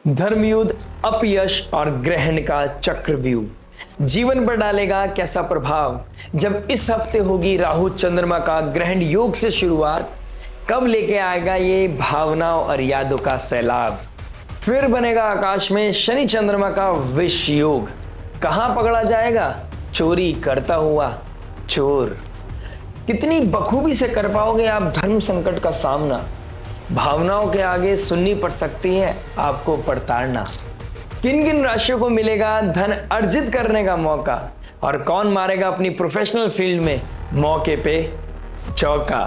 धर्मयुद्ध, अपयश और ग्रहण का चक्रव्यूह जीवन पर डालेगा कैसा प्रभाव। जब इस हफ्ते होगी राहु चंद्रमा का ग्रहण योग से शुरुआत, कब लेके आएगा ये भावनाओं और यादों का सैलाब। फिर बनेगा आकाश में शनि चंद्रमा का विष योग, कहां पकड़ा जाएगा चोरी करता हुआ चोर। कितनी बखूबी से कर पाओगे आप धर्म संकट का सामना। भावनाओं के आगे सुननी पड़ सकती है आपको प्रताड़ना। किन किन राशियों को मिलेगा धन अर्जित करने का मौका, और कौन मारेगा अपनी प्रोफेशनल फील्ड में मौके पे चौका।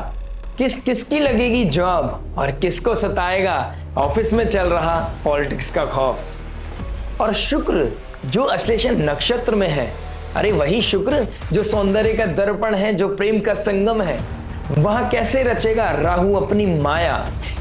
किसकी लगेगी जॉब और किसको सताएगा ऑफिस में चल रहा पॉलिटिक्स का खौफ। और शुक्र जो अश्लेषण नक्षत्र में है, अरे वही शुक्र जो सौंदर्य का दर्पण है, जो प्रेम का संगम है, वहां कैसे रचेगा राहु अपनी माया।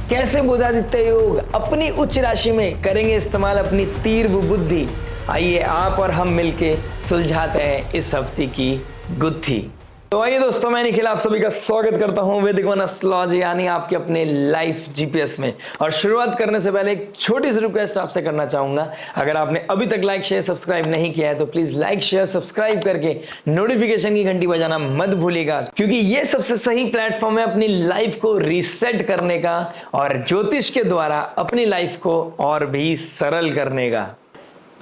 कैसे बुधादित्य योग अपनी उच्च राशि में करेंगे इस्तेमाल अपनी तीव्र बुद्धि। आइए आप और हम मिलके सुलझाते हैं इस हफ्ते की गुत्थी। तो आइए दोस्तों, मैं निखिल आप सभी का स्वागत करता हूं वैदिक वन एस्ट्रोलॉजी यानी आपके अपने लाइफ जीपीएस में। और शुरुआत करने से पहले एक छोटी सी रिक्वेस्ट आपसे करना चाहूंगा, अगर आपने अभी तक लाइक शेयर सब्सक्राइब नहीं किया है तो प्लीज लाइक शेयर सब्सक्राइब करके नोटिफिकेशन की घंटी बजाना मत भूलिएगा, क्योंकि ये सबसे सही प्लेटफॉर्म है अपनी लाइफ को रीसेट करने का और ज्योतिष के द्वारा अपनी लाइफ को और भी सरल करने का।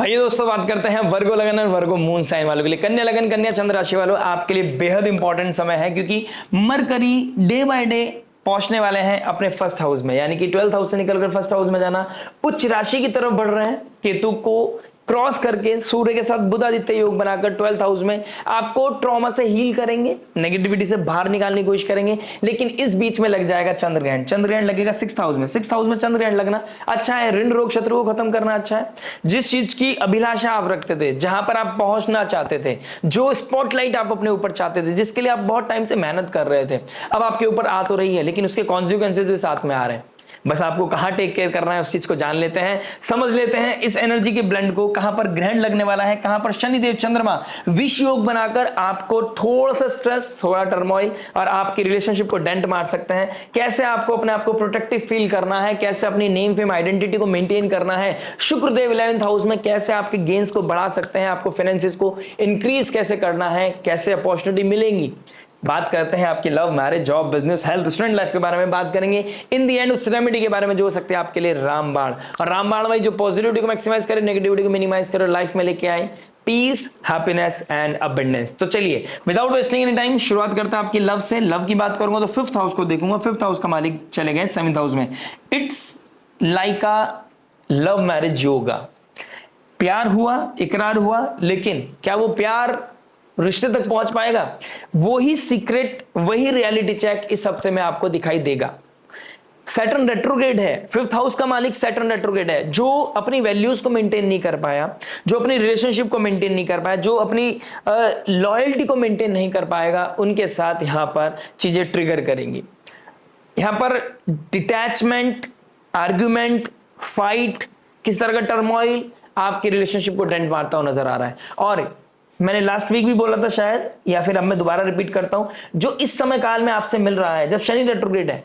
आइए दोस्तों, बात करते हैं वर्गो लगन और वर्गो मून साइन वालों के लिए। कन्या लगन, कन्या चंद्र राशि वालों, आपके लिए बेहद इंपॉर्टेंट समय है, क्योंकि मरकरी डे बाय डे पहुंचने वाले हैं अपने फर्स्ट हाउस में, यानी कि 12th हाउस से निकलकर फर्स्ट हाउस में जाना, उच्च राशि की तरफ बढ़ रहे हैं। केतु को क्रॉस करके सूर्य के साथ बुधादित्य योग बनाकर 12th हाउस में आपको ट्रॉमा से हील करेंगे, नेगेटिविटी से बाहर निकालने की कोशिश करेंगे। लेकिन इस बीच में लग जाएगा चंद्रग्रहण। चंद्रग्रहण लगेगा 6th हाउस में। 6th हाउस में चंद्रग्रहण लगना अच्छा है, ऋण रोग शत्रु को खत्म करना अच्छा है। जिस चीज की अभिलाषा आप रखते थे, जहां पर आप पहुंचना चाहते थे, जो स्पॉटलाइट आप अपने ऊपर चाहते थे, जिसके लिए आप बहुत टाइम से मेहनत कर रहे थे, अब आपके ऊपर आ तो रही है, लेकिन उसके कॉन्सिक्वेंसेज भी साथ में आ रहे हैं। बस आपको कहां टेक केयर करना है उस चीज को जान लेते हैं, समझ लेते हैं इस एनर्जी के ब्लेंड को। कहां पर ग्रहण लगने वाला है, कहां पर शनिदेव चंद्रमा विष योग बनाकर आपको थोड़ा सा स्ट्रेस, थोड़ा टर्मोइल और आपकी रिलेशनशिप को डेंट मार सकते हैं। कैसे आपको अपने आप को प्रोटेक्टिव फील करना है, कैसे अपनी नेम फेम आइडेंटिटी को मेंटेन करना है। शुक्रदेव 11th हाउस में कैसे आपके गेन्स को बढ़ा सकते हैं, आपको फाइनेंसिस को इंक्रीज कैसे करना है, कैसे अपॉर्चुनिटी मिलेंगी। बात करते हैं आपकी love, marriage, job, business, health, student life के बारे में बात करेंगे। इन दी एंड उस रेमेडी के बारे में जो हो सकते हैं आपके लिए रामबाण। और रामबाण में जो पॉजिटिविटी को मैक्सिमाइज करे, नेगेटिविटी को मिनिमाइज करे, लाइफ में लेके आए पीस, हैप्पीनेस एंड अबंडेंस। तो चलिए विदाउट वेस्टिंग एनी टाइम शुरुआत करते हैं आपकी लव से। लव की बात करूंगा तो 5th हाउस को देखूंगा। 5th हाउस का मालिक चले गए 7th हाउस में। It's like a love marriage yoga. प्यार हुआ, इकरार हुआ, लेकिन क्या वो प्यार रिश्ते तक पहुंच पाएगा? वही सीक्रेट, वही रियलिटी चेक इस हफ्ते में आपको दिखाई देगा। सैटर्न रेट्रोग्रेड है, 5th हाउस का मालिक सैटर्न रेट्रोग्रेड है। जो अपनी वैल्यूज को मेंटेन नहीं कर पाया, जो अपनी रिलेशनशिप को मेंटेन नहीं कर पाया, जो अपनी लॉयल्टी को मेंटेन नहीं कर पाएगा, उनके साथ यहां पर चीजें ट्रिगर करेंगी। यहां पर डिटैचमेंट, आर्ग्यूमेंट, फाइट, किस तरह का टर्मोइल आपकी रिलेशनशिप को डेंट मारता हुआ नजर आ रहा है। और मैंने लास्ट वीक भी बोला था शायद, या फिर अब मैं दोबारा रिपीट करता हूं, जो इस समय काल में आपसे मिल रहा है, जब शनि रेट्रोग्रेड है,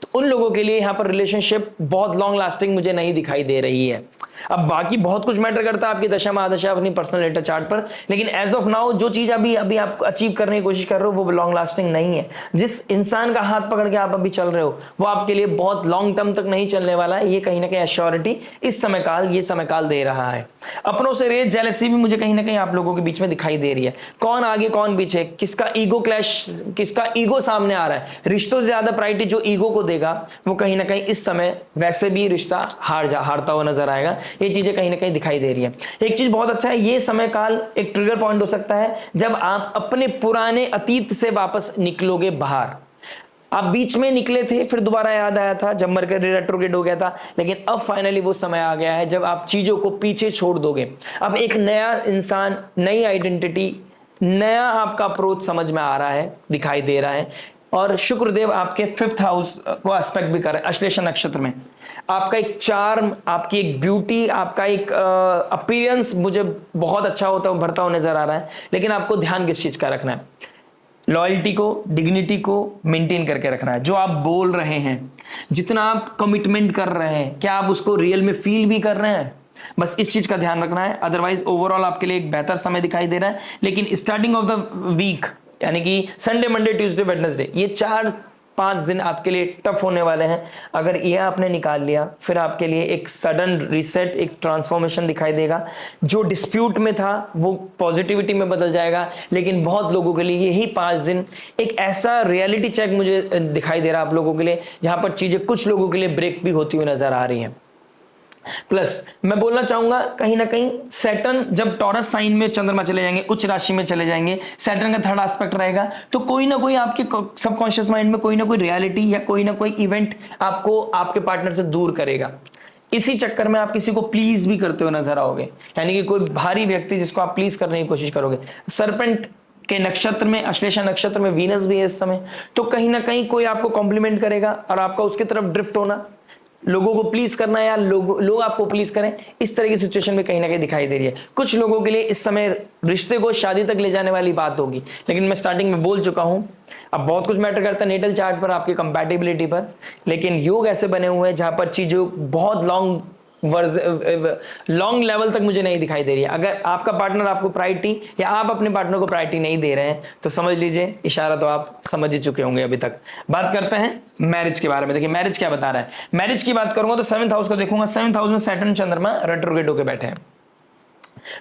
तो उन लोगों के लिए यहां पर रिलेशनशिप बहुत लॉन्ग लास्टिंग मुझे नहीं दिखाई दे रही है। अब बाकी बहुत कुछ मैटर करता है आपकी दशा महादशा, अपनी पर्सनल डेटा चार्ट पर, लेकिन एज ऑफ नाउ जो चीज अभी आप अचीव करने की कोशिश कर रहे हो वो लॉन्ग लास्टिंग नहीं है। जिस इंसान का हाथ पकड़ के आप अभी चल रहे हो वो आपके लिए बहुत लॉन्ग टर्म तक नहीं चलने वाला है। ये कहीं ना कहीं एश्योरिटी इस समय काल, ये समय काल दे रहा है। अपनों से रेस, जेलसी भी मुझे कहीं ना कहीं आप लोगों के बीच में दिखाई दे रही है। कौन आगे कौन पीछे, किसका ईगो क्लैश, किसका ईगो सामने आ रहा है। रिश्तों से ज्यादा प्रायोरिटी जो ईगो को देगा वो कहीं ना कहीं इस समय वैसे भी रिश्ता हारता हुआ नजर आएगा। ये चीजें कहीं ना कहीं दिखाई दे रही है। एक चीज बहुत अच्छा है, ये समय काल एक ट्रिगर पॉइंट हो सकता है जब आप अपने पुराने अतीत से वापस निकलोगे बाहर। आप बीच में निकले थे, फिर दोबारा याद आया था जब मरकरी रेट्रोग्रेड हो गया था, लेकिन अब फाइनली वो समय आ गया है जब आप चीजों को पीछे छोड़ दोगे। अब एक नया इंसान, नई आइडेंटिटी, नया आपका अप्रोच समझ में आ रहा है, दिखाई दे रहा है। और शुक्रदेव आपके 5th हाउस को एस्पेक्ट भी कर रहे हैं अश्लेषा नक्षत्र में। आपका एक चार्म, आपकी एक ब्यूटी, आपका एक अपीयरेंस मुझे बहुत अच्छा होता है, भरता हुआ नजर आ रहा है। लेकिन आपको ध्यान किस चीज का रखना है? लॉयल्टी को, डिग्निटी को मेंटेन करके रखना है। जो आप बोल रहे हैं, जितना आप कमिटमेंट कर रहे हैं, क्या आप उसको रियल में फील भी कर रहे हैं, बस इस चीज का ध्यान रखना है। अदरवाइज ओवरऑल आपके लिए एक बेहतर समय दिखाई दे रहा है। लेकिन स्टार्टिंग ऑफ द वीक यानी कि संडे, मंडे, ट्यूसडे, वेडनेसडे, ये 4-5 दिन आपके लिए टफ होने वाले हैं। अगर ये आपने निकाल लिया, फिर आपके लिए एक सडन रीसेट, एक ट्रांसफॉर्मेशन दिखाई देगा। जो डिस्प्यूट में था वो पॉजिटिविटी में बदल जाएगा। लेकिन बहुत लोगों के लिए यही 5 दिन एक ऐसा रियलिटी चेक मुझे दिखाई दे रहा है आप लोगों के लिए, जहां पर चीजें कुछ लोगों के लिए ब्रेक भी होती हुई नजर आ रही हैं। प्लस मैं बोलना चाहूंगा, कहीं ना कहीं सैटर्न जब टॉरस साइन में चंद्रमा चले जाएंगे, उच्च राशि में चले जाएंगे, सैटर्न का थर्ड एस्पेक्ट रहेगा, तो कोई ना कोई आपके सबकॉन्शियस माइंड में कोई ना कोई रियलिटी या कोई ना कोई इवेंट आपको आपके पार्टनर से दूर करेगा। इसी चक्कर में आप किसी को प्लीज भी करते हुए नजर आओगे, यानी कि कोई भारी व्यक्ति जिसको आप प्लीज करने की कोशिश करोगे। सर्पेंट के नक्षत्र में, अश्लेषा नक्षत्र में वीनस भी है इस समय, तो कहीं ना कहीं कोई आपको कॉम्प्लीमेंट करेगा और आपका उसकी तरफ ड्रिफ्ट होना, लोगों को प्लीज करना या लोग आपको प्लीज करें, इस तरह की सिचुएशन में कहीं ना कहीं दिखाई दे रही है। कुछ लोगों के लिए इस समय रिश्ते को शादी तक ले जाने वाली बात होगी। लेकिन मैं स्टार्टिंग में बोल चुका हूं, अब बहुत कुछ मैटर करता है नेटल चार्ट पर, आपकी कंपैटिबिलिटी पर। लेकिन योग ऐसे बने हुए हैं जहां पर चीजों बहुत लॉन्ग लेवल तक मुझे नहीं दिखाई दे रही है। अगर आपका पार्टनर आपको प्रायोरिटी या आप अपने पार्टनर को प्रायोरिटी नहीं दे रहे हैं, तो समझ लीजिए इशारा तो आप समझ ही चुके होंगे अभी तक। बात करते हैं मैरिज के बारे में। देखिए मैरिज क्या बता रहा है। मैरिज की बात करूंगा तो 7th हाउस को देखूंगा। 7th हाउस में सैटर्न चंद्रमा रेट्रोग्रेड होकर बैठे हैं,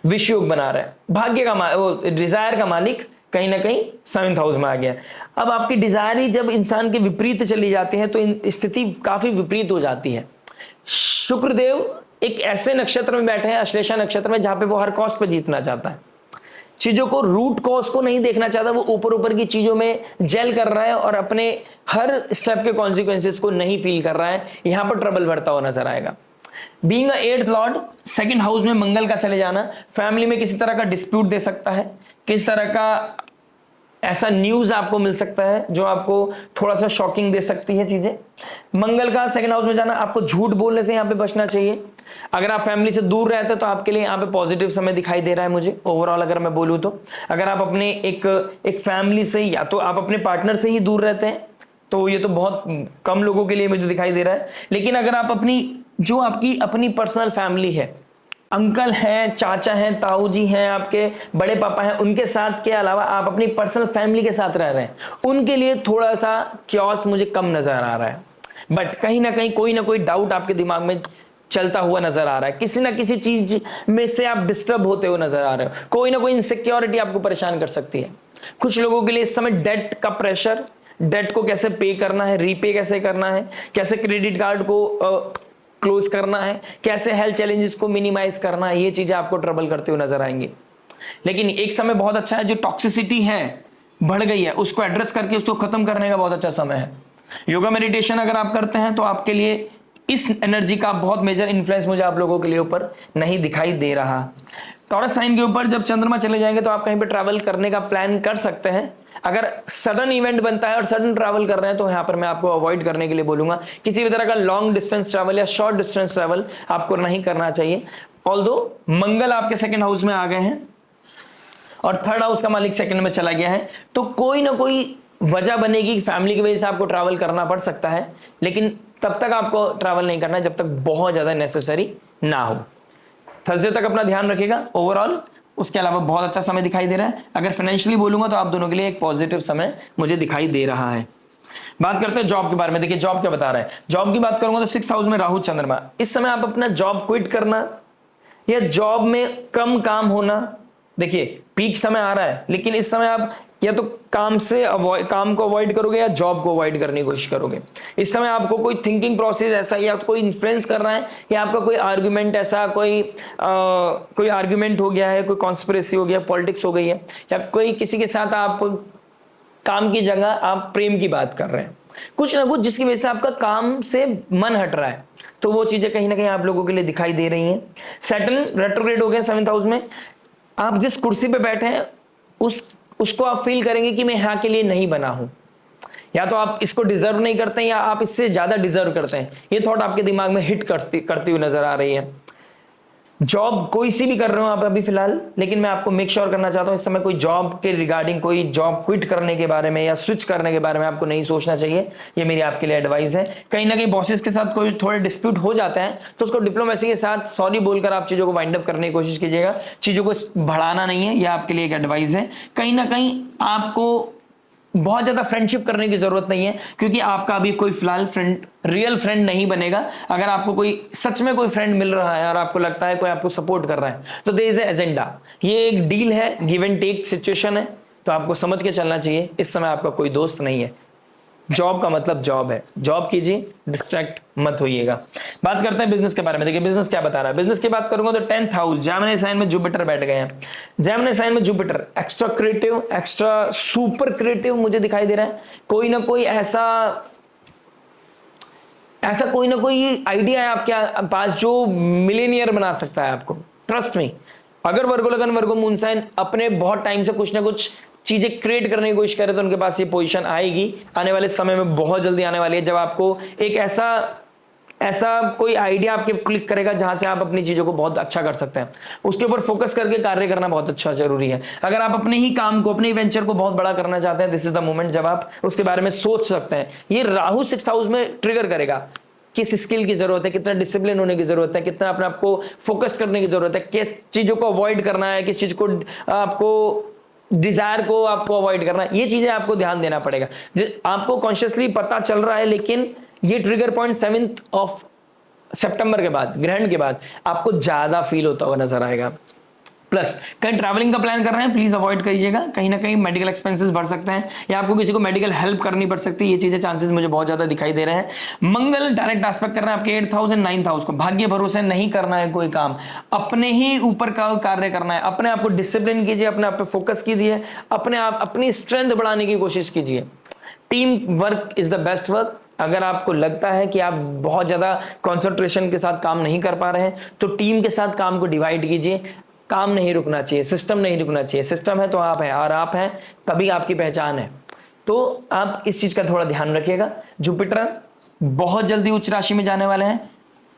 विष योग बना रहे हैं। भाग्य का वो डिजायर का मालिक कहीं ना कहीं 7th हाउस में आ गया। अब आपकी डिजायर ही जब इंसान के विपरीत चली जाती है तो स्थिति काफी विपरीत हो जाती है। शुक्रदेव एक ऐसे नक्षत्र में बैठे हैं, अश्लेषा नक्षत्र में, जहां पे वो हर कॉस्ट पे जीतना चाहता है, चीजों को रूट कॉज को नहीं देखना चाहता। वो ऊपर ऊपर की चीजों में जेल कर रहा है और अपने हर स्टेप के कॉन्सिक्वेंसेस को नहीं फील कर रहा है। यहां पर ट्रबल बढ़ता हुआ नजर आएगा। Being a 8th Lord, 2nd house में मंगल का चले जाना फैमिली में किसी तरह का डिस्प्यूट दे सकता है, किस तरह का ऐसा न्यूज आपको मिल सकता है जो आपको थोड़ा सा शॉकिंग दे सकती है चीजें। मंगल का 2nd हाउस में जाना, आपको झूठ बोलने से यहां पे बचना चाहिए। अगर आप फैमिली से दूर रहते हैं तो आपके लिए यहाँ पे पॉजिटिव समय दिखाई दे रहा है मुझे ओवरऑल अगर मैं बोलूं तो। अगर आप अपने एक फैमिली से या तो आप अपने पार्टनर से ही दूर रहते हैं तो ये तो बहुत कम लोगों के लिए मुझे दिखाई दे रहा है। लेकिन अगर आप जो आपकी अपनी पर्सनल फैमिली है, अंकल हैं, चाचा हैं, ताऊ जी हैं, आपके बड़े पापा हैं, उनके साथ के अलावा आप अपनी पर्सनल फैमिली के साथ रह रहे हैं, उनके लिए थोड़ा सा क्योस मुझे कम नजर आ रहा है। बट कहीं ना कहीं कोई ना कोई डाउट आपके दिमाग में चलता हुआ नजर आ रहा है, किसी ना किसी चीज में से आप डिस्टर्ब होते हुए नजर आ रहे हो। कोई ना कोई इनसिक्योरिटी आपको परेशान कर सकती है। कुछ लोगों के लिए इस समय डेट का प्रेशर, डेट को कैसे पे करना है, रीपे कैसे करना है, कैसे क्रेडिट कार्ड को क्लोज करना है, कैसे हेल्थ चैलेंजेस को मिनिमाइज करना है, ये चीजें आपको ट्रबल करते हुए नजर आएंगी। लेकिन एक समय बहुत अच्छा है, जो टॉक्सिसिटी है बढ़ गई है उसको एड्रेस करके उसको खत्म करने का बहुत अच्छा समय है। योगा मेडिटेशन अगर आप करते हैं तो आपके लिए इस एनर्जी का बहुत मेजर इन्फ्लुएंस मुझे आप लोगों के लिए ऊपर नहीं दिखाई दे रहा। टॉरस साइन के ऊपर जब चंद्रमा चले जाएंगे तो आप कहीं पे ट्रैवल करने का प्लान कर सकते हैं। अगर सडन इवेंट बनता है और सडन ट्रैवल कर रहे हैं तो यहां पर मैं आपको अवॉइड करने के लिए बोलूंगा। किसी भी तरह का लॉन्ग डिस्टेंस ट्रैवल या शॉर्ट डिस्टेंस ट्रैवल आपको नहीं करना चाहिए। ऑल्दो मंगल आपके 2nd हाउस में आ गए हैं और 3rd हाउस का मालिक 2nd में चला गया है, तो कोई ना कोई वजह बनेगी, फैमिली की वजह से आपको ट्रैवल करना पड़ सकता है। लेकिन तब तक आपको ट्रैवल नहीं करना जब तक बहुत ज्यादा नेसेसरी ना हो। थर्सडे तक अपना ध्यान रखिएगा ओवरऑल। उसके अलावा बहुत अच्छा समय दिखाई दे रहा है। अगर फाइनेंशियली बोलूंगा तो आप दोनों के लिए एक पॉजिटिव समय मुझे दिखाई दे रहा है। बात करते हैं जॉब के बारे में। देखिए जॉब क्या बता रहा है। जॉब की बात करूंगा तो 6th हाउस में राहु चंद्रमा। इस समय आप अपना जॉब क्विट करना या जॉब में कम काम होना, देखिए पीक समय आ रहा है, लेकिन इस समय आप या तो काम को अवॉइड करोगे या जॉब को अवॉइड करने की कोशिश करोगे। इस समय आपको कोई थिंकिंग प्रोसेस ऐसा या तो कोई इन्फ्लुएंस कर रहा है या आपका कोई आर्ग्यूमेंट ऐसा कोई आर्ग्यूमेंट हो गया है, कोई कॉन्स्पिरेसी हो गया, पॉलिटिक्स हो गई है, या कोई किसी के साथ आप काम की जगह आप प्रेम की बात कर रहे हैं, कुछ ना कुछ जिसकी वजह से आपका काम से मन हट रहा है, तो वो चीजें कहीं ना कहीं आप लोगों के लिए दिखाई दे रही हैं। सैटर्न रेट्रोग्रेड हो गया 7th हाउस में। आप जिस कुर्सी पे बैठे हैं उसको आप फील करेंगे कि मैं यहाँ के लिए नहीं बना हूं, या तो आप इसको डिजर्व नहीं करते हैं या आप इससे ज्यादा डिजर्व करते हैं। ये थॉट आपके दिमाग में हिट करती हुई नजर आ रही है। जॉब कोई सी भी कर रहे हो आप अभी फिलहाल, लेकिन मैं आपको मेक श्योर करना चाहता हूं इस समय कोई जॉब के रिगार्डिंग, कोई जॉब क्विट करने के बारे में या स्विच करने के बारे में आपको नहीं सोचना चाहिए। ये मेरी आपके लिए एडवाइस है। कहीं ना कहीं बॉसेस के साथ कोई थोड़े डिस्प्यूट हो जाते हैं तो उसको डिप्लोमेसी के साथ सॉरी बोलकर आप चीजों को वाइंड अप करने की कोशिश कीजिएगा, चीजों को बढ़ाना नहीं है। यह आपके लिए एक एडवाइस है। कहीं ना कहीं आपको बहुत ज्यादा फ्रेंडशिप करने की जरूरत नहीं है, क्योंकि आपका अभी कोई फिलहाल फ्रेंड, रियल फ्रेंड नहीं बनेगा। अगर आपको कोई सच में कोई फ्रेंड मिल रहा है और आपको लगता है कोई आपको सपोर्ट कर रहा है, तो देयर इज एजेंडा। ये एक डील है, गिव एंड टेक सिचुएशन है, तो आपको समझ के चलना चाहिए। इस समय आपका कोई दोस्त नहीं है। जॉब का मतलब जॉब है, जॉब कीजिए, डिस्ट्रैक्ट मत होइएगा। बात करते हैं बिजनेस के बारे में। देखिए बिजनेस क्या बता रहा है। बिजनेस की बात करूंगा तो 10th हाउस, जेमिनी साइन में जुपिटर बैठ गए हैं। जेमिनी साइन में Jupiter extra creative, extra super creative मुझे दिखाई दे रहा है। कोई ना कोई ऐसा कोई ना कोई आइडिया है आपके पास जो मिलेनियर बना सकता है आपको। ट्रस्ट मी, अगर वर्गो लगन, वर्गो मून साइन अपने बहुत टाइम से कुछ ना कुछ चीजें क्रिएट करने की कोशिश करे तो उनके पास ये पोजीशन आएगी आने वाले समय में, बहुत जल्दी आने वाली है, जब आपको एक ऐसा कोई आइडिया आपके क्लिक करेगा जहां से आप अपनी चीजों को बहुत अच्छा कर सकते हैं। उसके ऊपर फोकस करके कार्य करना बहुत अच्छा जरूरी है। अगर आप अपने ही काम को, अपने वेंचर को बहुत बड़ा करना चाहते हैं, दिस इज द मोमेंट जब आप उसके बारे में सोच सकते हैं। ये राहु 6th हाउस में ट्रिगर करेगा। किस स्किल की जरूरत है, कितना डिसिप्लिन होने की जरूरत है, कितना अपने आपको फोकस करने की जरूरत है, किस चीजों को अवॉइड करना है, किस चीज को आपको डिजायर को आपको अवॉइड करना है, ये चीजें आपको ध्यान देना पड़ेगा। आपको कॉन्शियसली पता चल रहा है, लेकिन ये ट्रिगर पॉइंट 7th ऑफ सितंबर के बाद, ग्रहण के बाद आपको ज्यादा फील होता हुआ नजर आएगा। प्लस कहीं ट्रैवलिंग का प्लान कर रहे हैं, प्लीज अवॉइड करिएगा। कहीं ना कहीं मेडिकल एक्सपेंसेस बढ़ सकते हैं या आपको किसी को मेडिकल हेल्प करनी पड़ सकती है। ये चीजें चांसेस मुझे बहुत ज्यादा दिखाई दे रहे हैं। मंगल डायरेक्ट एस्पेक्ट कर रहे हैं आपके 8th house and 9th house को। भाग्य भरोसे नहीं करना है कोई काम, अपने ही ऊपर का कार्य करना है। अपने आप को डिसिप्लिन कीजिए, अपने आप पे फोकस कीजिए, अपने आप अपनी स्ट्रेंथ बढ़ाने की कोशिश कीजिए। Team work is the best work. अगर आपको लगता है कि आप बहुत ज्यादा कंसंट्रेशन के साथ काम नहीं कर पा रहे हैं, तो टीम के साथ काम को डिवाइड कीजिए। काम नहीं रुकना चाहिए, सिस्टम नहीं रुकना चाहिए। सिस्टम है तो आप हैं, और आप हैं तभी आपकी पहचान है। तो आप इस चीज का थोड़ा ध्यान रखिएगा। जुपिटर बहुत जल्दी उच्च राशि में जाने वाले हैं।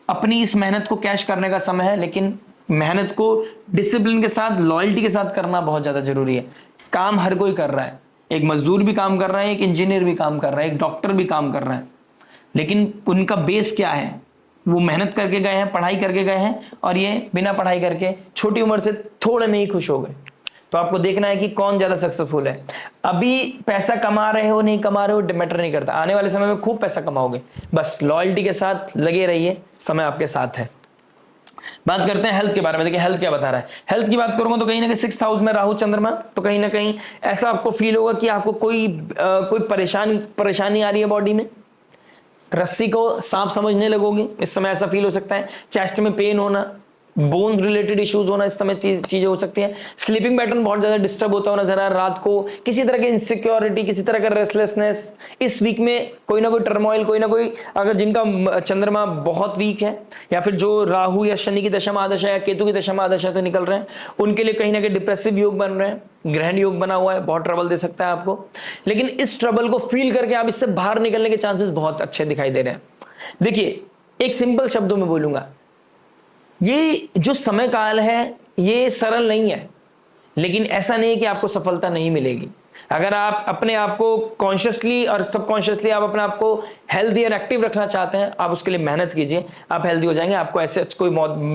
अपनी इस मेहनत को कैश करने का समय है, लेकिन मेहनत को डिसिप्लिन के साथ, लॉयल्टी के साथ करना बहुत ज्यादा जरूरी है। काम हर कोई कर रहा है, एक मजदूर भी काम कर रहा है, एक इंजीनियर भी काम कर रहा है, एक डॉक्टर भी काम कर रहा है, लेकिन उनका बेस क्या है? वो मेहनत करके गए हैं, पढ़ाई करके गए हैं, और ये बिना पढ़ाई करके छोटी उम्र से थोड़े में ही खुश हो गए। तो आपको देखना है कि कौन ज्यादा सक्सेसफुल है। अभी पैसा कमा रहे हो, नहीं कमा रहे हो, मैटर नहीं करता। आने वाले समय में खूब पैसा कमाओगे, बस लॉयल्टी के साथ लगे रहिए, समय आपके साथ है। बात करते हैं हेल्थ के बारे में। देखिए हेल्थ क्या बता रहा है। हेल्थ की बात करूंगा तो कहीं ना कहीं 6th हाउस में राहु चंद्रमा, तो कहीं ना कहीं ऐसा आपको फील होगा कि आपको कोई परेशानी आ रही है बॉडी में, रस्सी को सांप समझने लगोगे। इस समय ऐसा फील हो सकता है। चेस्ट में पेन होना, बोन रिलेटेड इश्यूज होना, इस समय चीजें हो सकती हैं। स्लीपिंग पैटर्न बहुत ज्यादा डिस्टर्ब होता हुआ नजर आ रहा है। रात को किसी तरह की इनसिक्योरिटी, किसी तरह का रेस्टलेसनेस, इस वीक में कोई ना कोई टर्मोइल, कोई ना कोई, अगर जिनका चंद्रमा बहुत वीक है या फिर जो राहु या शनि की दशा महादशा या केतु की दशा महादशा से निकल रहे हैं, उनके लिए कहीं ना कहीं डिप्रेसिव योग बन रहे हैं। ग्रहण योग बना हुआ है, बहुत ट्रबल दे सकता है आपको, लेकिन इस ट्रबल को फील करके आप इससे बाहर निकलने के चांसेस बहुत अच्छे दिखाई दे रहे हैं। देखिए एक सिंपल शब्दों में बोलूंगा, ये जो समय काल है ये सरल नहीं है, लेकिन ऐसा नहीं है कि आपको सफलता नहीं मिलेगी। अगर आप अपने आप को कॉन्शियसली और सबकॉन्शियसली आप अपने आप को हेल्दी और एक्टिव रखना चाहते हैं, आप उसके लिए मेहनत कीजिए, आप हेल्दी हो जाएंगे। आपको ऐसे कोई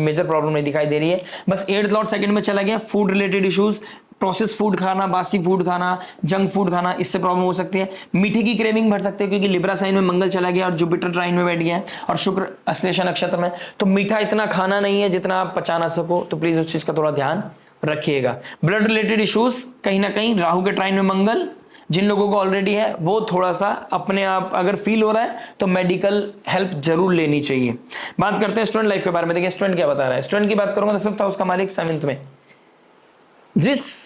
मेजर प्रॉब्लम नहीं दिखाई दे रही है। बस 8th लॉर्ड 2nd में चला गया। Food related issues, process food खाना, बासी फूड खाना, जंक फूड खाना, इससे प्रॉब्लम हो सकती है। मीठे की क्रेविंग बढ़ सकती है, क्योंकि लिब्रा साइन में मंगल चला गया और जुपिटर ट्राइन में बैठ गया है और शुक्र अश्लेषा नक्षत्र में। तो मीठा इतना खाना नहीं है जितना आप पचा ना सको, तो प्लीज उस चीज का थोड़ा ध्यान रखिएगा। ब्लड रिलेटेड इश्यूज, कहीं ना कहीं राहु के ट्राइन में मंगल, जिन लोगों को ऑलरेडी है वो थोड़ा सा अपने आप अगर फील हो रहा है तो मेडिकल हेल्प जरूर लेनी चाहिए। बात करते हैं स्टूडेंट लाइफ के बारे में। देखिए स्टूडेंट क्या बता रहा है। स्टूडेंट की बात करूंगा तो 5th हाउस का मालिक 7th में, जिस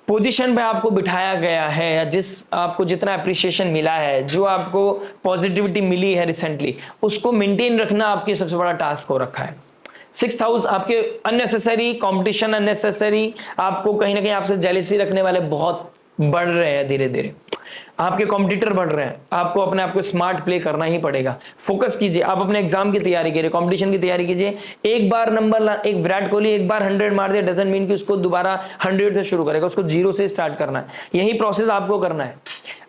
पोजीशन पे आपको बिठाया गया है या जिस आपको जितना अप्रिसिएशन मिला है, जो आपको पॉजिटिविटी मिली है रिसेंटली, उसको मेंटेन रखना आपकी सबसे बड़ा टास्क हो रखा है। 6th हाउस आपके अननेसेसरी कंपटीशन, अननेसेसरी आपको कहीं ना कहीं आपसे जेलसी रखने वाले बहुत बढ़ रहे हैं धीरे धीरे। आपके कॉम्पिटिटर बढ़ रहे हैं, आपको अपने आप को स्मार्ट प्ले करना ही पड़ेगा। फोकस कीजिए, आप अपने एग्जाम की तैयारी कीजिए, कंपटीशन की तैयारी कीजिए। एक बार एक विराट कोहली एक बार 100 मार दिया डजंट मीन कि उसको दोबारा 100 से शुरू करेगा, उसको 0 से स्टार्ट करना है। यही प्रोसेस आपको करना है।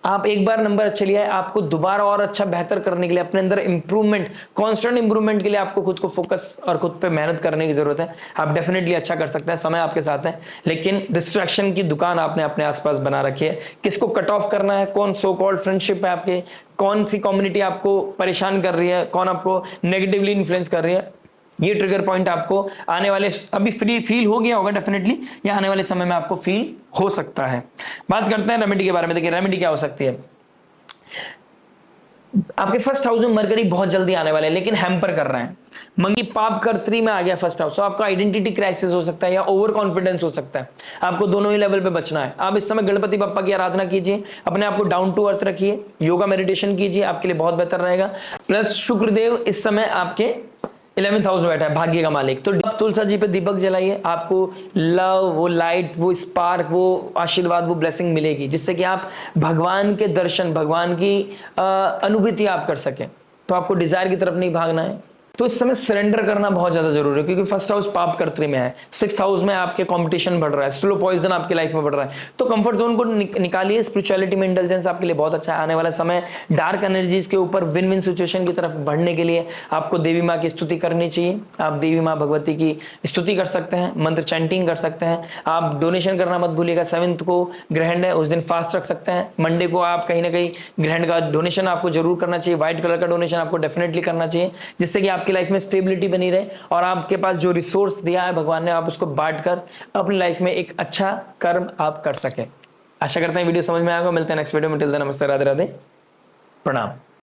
आप एक बार नंबर अच्छे लिया है, आपको दोबारा और अच्छा बेहतर करने के लिए, अपने अंदर इंप्रूवमेंट, कांस्टेंट इंप्रूवमेंट के लिए आपको खुद को फोकस और खुद पे मेहनत करने की जरूरत है। आप डेफिनेटली अच्छा कर सकते हैं, समय आपके साथ है, लेकिन डिस्ट्रैक्शन की दुकान आपने अपने आसपास बना रखी है। किसको कट ऑफ करना है, कौन सो कॉल्ड फ्रेंडशिप है आपके, कौन सी कम्युनिटी आपको परेशान कर रही है, कौन आपको नेगेटिवली इन्फ्लुएंस कर रही है, ये ट्रिगर पॉइंट आपको आने वाले, अभी फ्री फील हो गया होगा डेफिनेटली, या आने वाले समय में आपको फील हो सकता है। बात करते हैं रेमेडी के बारे में। देखिए रेमेडी क्या हो सकती है। आपके फर्स्ट हाउस में मरकरी बहुत जल्दी आने वाले हैं, लेकिन हैम्पर कर रहे हैं। मंगी पाप कर 3 में आ गया फर्स्ट हाउस, तो आपका आइडेंटिटी क्राइसिस हो सकता है या ओवर कॉन्फिडेंस हो सकता है। आपको दोनों ही लेवल पे बचना है। आप इस समय गणपति बप्पा की आराधना कीजिए, अपने आप को डाउन टू अर्थ रखिए, योगा मेडिटेशन कीजिए, आपके लिए बहुत बेहतर रहेगा। प्लस शुक्रदेव इस समय आपके 11th हाउस बैठा है, भाग्य का मालिक। तो तुलसा जी पे दीपक जलाइए, आपको लव, वो लाइट, वो स्पार्क, वो आशीर्वाद, वो ब्लेसिंग मिलेगी, जिससे कि आप भगवान के दर्शन, भगवान की अनुभूति आप कर सकें। तो आपको डिजायर की तरफ नहीं भागना है। तो इस समय सरेंडर करना बहुत ज्यादा जरूरी है, क्योंकि फर्स्ट हाउस पाप कर्त्री में है, 6th हाउस में आपके कंपटीशन बढ़ रहा है, स्लो पॉइजन आपकी लाइफ में बढ़ रहा है। तो कंफर्ट जोन को निकालिए, स्पिरिचुअलिटी में इंटेलिजेंस आपके लिए बहुत अच्छा है। आने वाला समय डार्क एनर्जीज के ऊपर विन विन सिचुएशन की तरफ बढ़ने के लिए आपको देवी माँ की स्तुति करनी चाहिए। आप देवी माँ भगवती की स्तुति कर सकते हैं, मंत्र चैंटिंग कर सकते हैं। आप डोनेशन करना मत भूलिएगा। 7th को ग्रहण है, उस दिन फास्ट रख सकते हैं। मंडे को आप कहीं ना कहीं ग्रहण का डोनेशन आपको जरूर करना चाहिए। व्हाइट कलर का डोनेशन आपको डेफिनेटली करना चाहिए, जिससे कि आपकी लाइफ में स्टेबिलिटी बनी रहे और आपके पास जो रिसोर्स दिया है भगवान ने, आप उसको बांटकर अपनी लाइफ में एक अच्छा कर्म आप कर सके। आशा करते हैं वीडियो समझ में आएगा। मिलते हैं नेक्स्ट वीडियो में। टिल देन नमस्ते, राधे राधे, प्रणाम।